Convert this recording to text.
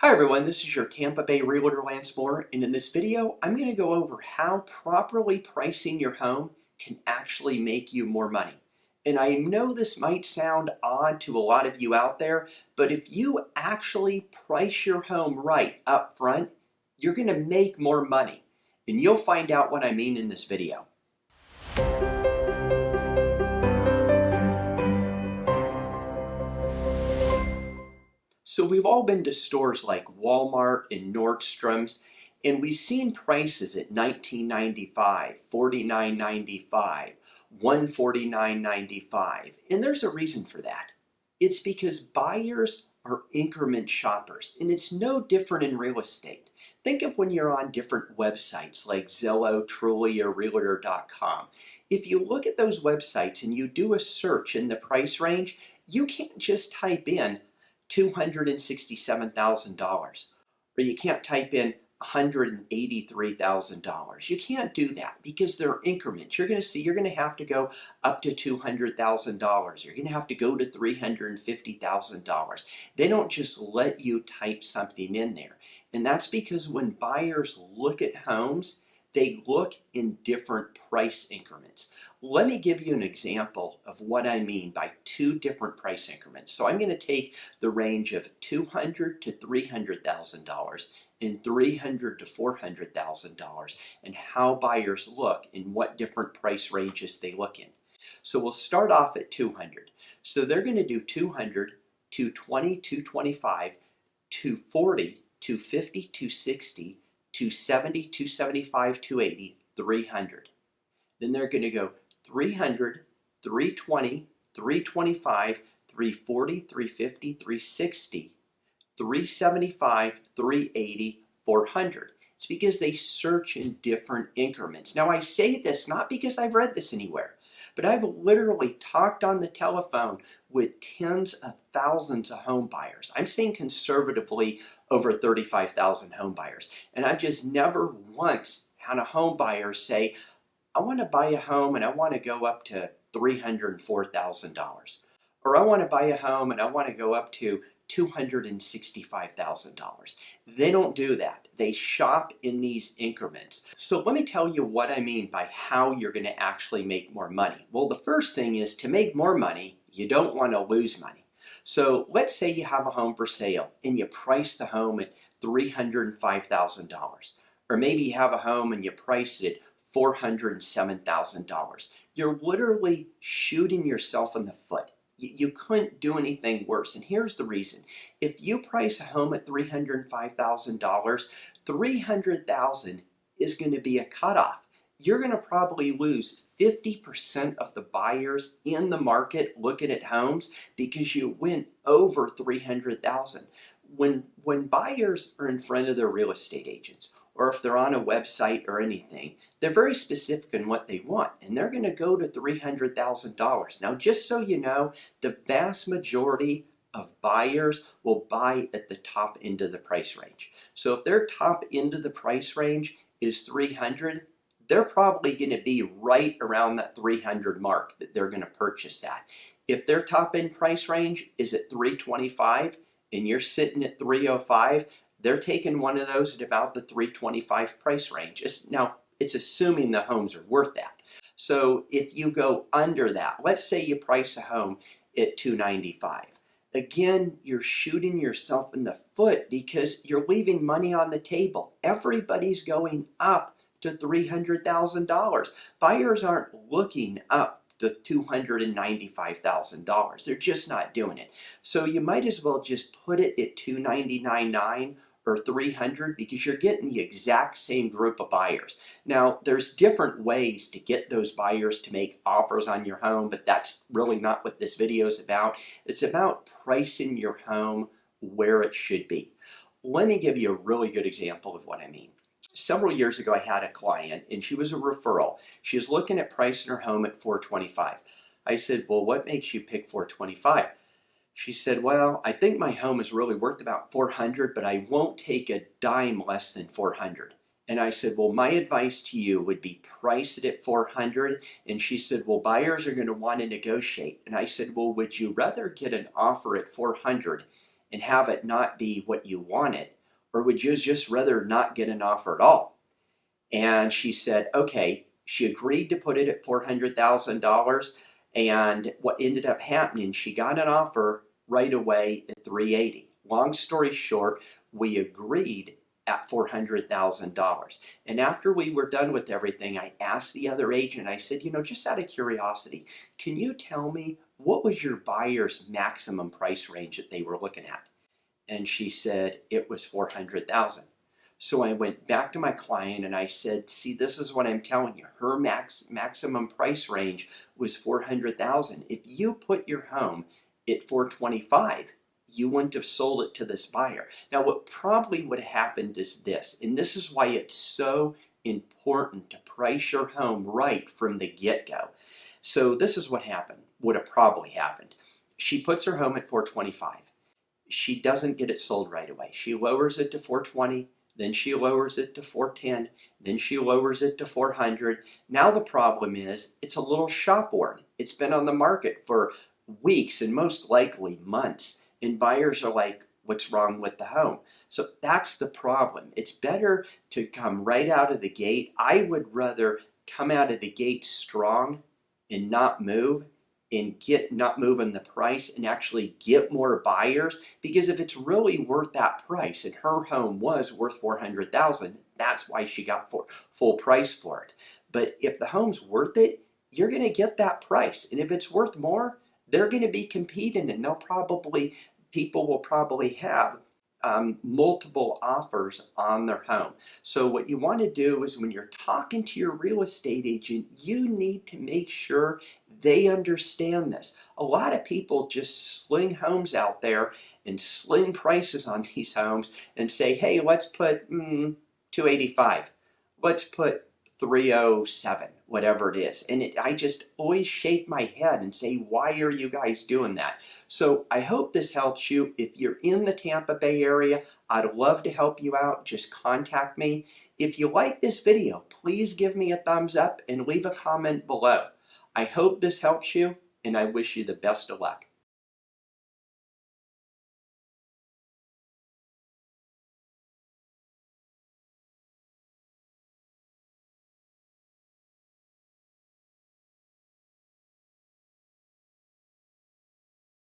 Hi everyone, this is your Tampa Bay Realtor Lance Mohr, and in this video I'm going to go over how properly pricing your home can actually make you more money. And I know this might sound odd to a lot of you out there, but if you actually price your home right up front, you're going to make more money. And you'll find out what I mean in this video. So we've all been to stores like Walmart and Nordstrom's, and we've seen prices at $19.95, $49.95, $149.95, and there's a reason for that. It's because buyers are increment shoppers, and it's no different in real estate. Think of when you're on different websites like Zillow, Truly, or Realtor.com. If you look at those websites and you do a search in the price range, you can't just type in $267,000, or you can't type in $183,000. You can't do that because they're increments. You're going to see you're going to have to go up to $200,000. You're going to have to go to $350,000. They don't just let you type something in there. And that's because when buyers look at homes, they look in different price increments. Let me give you an example of what I mean by two different price increments. So I'm going to take the range of $200,000 to $300,000 and $300,000 to $400,000 and how buyers look in what different price ranges they look in. So we'll start off at 200. So they're going to do 200, 220, 225, 240, 250, 260, 270, 275, 280, 300. Then they're going to go 300, 320, 325, 340, 350, 360, 375, 380, 400. It's because they search in different increments. Now I say this not because I've read this anywhere, but I've literally talked on the telephone with tens of thousands of home buyers. I'm saying conservatively over 35,000 home buyers. And I've just never once had a home buyer say, I want to buy a home and I want to go up to $304,000. Or I want to buy a home and I want to go up to $265,000. They don't do that. They shop in these increments. So let me tell you what I mean by how you're going to actually make more money. Well, the first thing is to make more money, you don't want to lose money. So let's say you have a home for sale and you price the home at $305,000. Or maybe you have a home and you price it at $407,000. You're literally shooting yourself in the foot. You couldn't do anything worse. And here's the reason. If you price a home at $305,000, $300,000 is going to be a cutoff. You're going to probably lose 50% of the buyers in the market looking at homes because you went over $300,000. When buyers are in front of their real estate agents, or if they're on a website or anything, they're very specific in what they want, and they're going to go to $300,000. Now, just so you know, the vast majority of buyers will buy at the top end of the price range. So if their top end of the price range is 300, they're probably going to be right around that 300 mark that they're going to purchase that. If their top end price range is at 325 and you're sitting at 305, they're taking one of those at about the 325 price range. Now, it's assuming the homes are worth that. So if you go under that, let's say you price a home at 295. Again, you're shooting yourself in the foot because you're leaving money on the table. Everybody's going up to $300,000. Buyers aren't looking up to $295,000. They're just not doing it. So you might as well just put it at $299.9 or $300 because you're getting the exact same group of buyers. Now, there's different ways to get those buyers to make offers on your home, but that's really not what this video is about. It's about pricing your home where it should be. Let me give you a really good example of what I mean. Several years ago, I had a client, and she was a referral. She was looking at pricing her home at $425. I said, well, what makes you pick $425? She said, well, I think my home is really worth about $400, but I won't take a dime less than $400. And I said, well, my advice to you would be price it at $400. And she said, well, buyers are going to want to negotiate. And I said, well, would you rather get an offer at $400 and have it not be what you wanted? Or would you just rather not get an offer at all? And she said, okay. She agreed to put it at $400,000. And what ended up happening, she got an offer right away at 380. Long story short, we agreed at $400,000. And after we were done with everything, I asked the other agent, I said, just out of curiosity, can you tell me what was your buyer's maximum price range that they were looking at? And she said it was 400,000. So I went back to my client and I said, see, this is what I'm telling you. Her maximum price range was 400,000. If you put your home at 425, you wouldn't have sold it to this buyer. Now, what probably would have happened is this, and this is why it's so important to price your home right from the get-go. So this is what happened, would have probably happened. She puts her home at 425. She doesn't get it sold right away. She lowers it to 420, then she lowers it to 410, then she lowers it to 400. Now the problem is it's a little shop worn. It's been on the market for weeks and most likely months, and buyers are like, what's wrong with the home? So that's the problem. It's better to come right out of the gate. I would rather come out of the gate strong and not move and not moving the price and actually get more buyers, because if it's really worth that price, and her home was worth 400,000, that's why she got full price for it. But if the home's worth it, you're going to get that price, and if it's worth more, they're going to be competing, and people will probably have multiple offers on their home. So what you want to do is when you're talking to your real estate agent, you need to make sure they understand this. A lot of people just sling homes out there and sling prices on these homes and say, hey, let's put 285. Let's put 307, whatever it is. And I just always shake my head and say, why are you guys doing that? So I hope this helps you. If you're in the Tampa Bay area, I'd love to help you out. Just contact me. If you like this video, please give me a thumbs up and leave a comment below. I hope this helps you, and I wish you the best of luck.